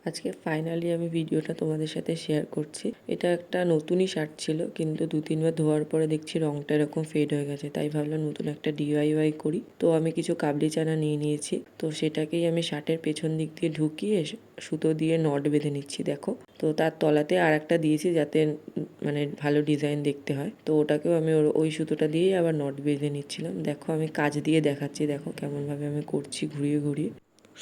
আজকে ফাইনালি আমি ভিডিওটা তোমাদের সাথে শেয়ার করছি। এটা একটা নতুনই শার্ট ছিল, কিন্তু 2-3 বার ধোয়ার পরে দেখছি রংটা এরকম ফেড হয়ে গেছে, তাই ভাবলাম নতুন একটা DIY করি। তো আমি কিছু কাবলি চানা নিয়ে নিয়েছি, তো সেটাকেই আমি শার্টের পেছন দিক দিয়ে ঢুকিয়ে সুতো দিয়ে নট বেঁধে নিচ্ছি। দেখো, তো তার তলাতে আর একটা দিয়েছি যাতে মানে ভালো ডিজাইন দেখতে হয়। তো ওটাকেও আমি ওই সুতোটা দিয়েই আবার নট বেঁধে নিচ্ছিলাম। দেখো আমি কাজ দিয়ে দেখাচ্ছি, দেখো কেমনভাবে আমি করছি ঘুরিয়ে ঘুরিয়ে।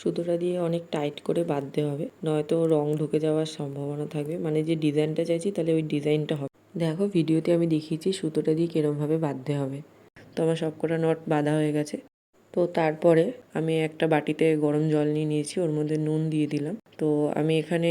সুতোটা দিয়ে অনেক টাইট করে বাঁধতে হবে, নয়তো রং ঢুকে যাওয়ার সম্ভাবনা থাকবে, মানে যে ডিজাইনটা চাইছি তাহলে ওই ডিজাইনটা হবে। দেখো ভিডিওতে আমি দেখিয়েছি সুতোটা দিয়ে কীরমভাবে বাঁধতে হবে। তো আমার সবকটা নট বাঁধা হয়ে গেছে। তো তারপরে আমি একটা বাটিতে গরম জল নিয়ে নিয়েছি, ওর মধ্যে নুন দিয়ে দিলাম। তো আমি এখানে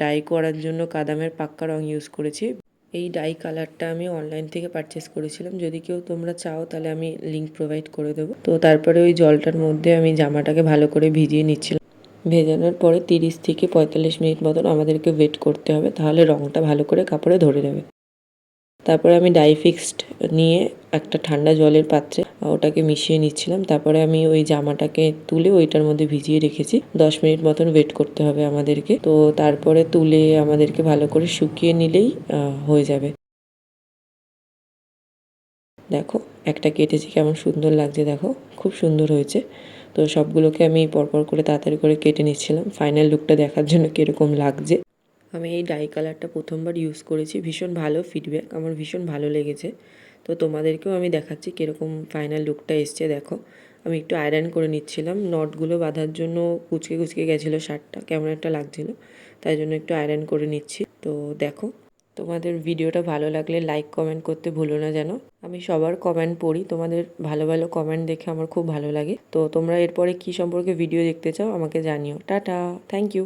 ডাই করার জন্য কাদামের পাক্কা রং ইউজ করেছি। এই ডাই কালারটা আমি অনলাইন থেকে পারচেস করেছিলাম, যদি কেউ তোমরা চাও তাহলে আমি লিঙ্ক প্রোভাইড করে দেবো। তো তারপরে ওই জলটার মধ্যে আমি জামাটাকে ভালো করে ভিজিয়ে নিচ্ছিলাম। ভেজানোর পরে 30 থেকে 45 মিনিট মতন আমাদেরকে ওয়েট করতে হবে, তাহলে রঙটা ভালো করে কাপড়ে ধরে যাবে। তারপরে আমি ডাই ফিক্সড নিয়ে একটা ঠান্ডা জলের পাত্রে ওটাকে মিশিয়ে নিচ্ছিলাম। তারপরে আমি ওই জামাটাকে তুলে ওইটার মধ্যে ভিজিয়ে রেখেছি। 10 মিনিট মতন ওয়েট করতে হবে আমাদেরকে। তো তারপরে তুলে আমাদেরকে ভালো করে শুকিয়ে নিলেই হয়ে যাবে। দেখো একটা কেটেছি, কেমন সুন্দর লাগছে, দেখো খুব সুন্দর হয়েছে। তো সবগুলোকে আমি পরপর করে তাড়াতাড়ি করে কেটে নিচ্ছিলাম ফাইনাল লুকটা দেখার জন্য কীরকম লাগছে। আমি এই ডাই কালারটা প্রথমবার ইউজ করেছি, ভীষণ ভালো ফিডব্যাক, আমার ভীষণ ভালো লেগেছে। তো তোমাদেরকেও আমি দেখাচ্ছি কীরকম ফাইনাল লুকটা এসছে। দেখো আমি একটু আয়রন করে নিচ্ছিলাম, নটগুলো বাঁধার জন্য কুচকে কুচকে গেছিলো শার্টটা, কেমন একটা লাগছিলো, তাই জন্য একটু আয়রন করে নিচ্ছি। তো দেখো, তোমাদের ভিডিওটা ভালো লাগলে লাইক কমেন্ট করতে ভুলো না যেন। আমি সবার কমেন্ট পড়ি, তোমাদের ভালো ভালো কমেন্ট দেখে আমার খুব ভালো লাগে। তো তোমরা এরপরে কী সম্পর্কে ভিডিও দেখতে চাও আমাকে জানিও। Tata, thank you.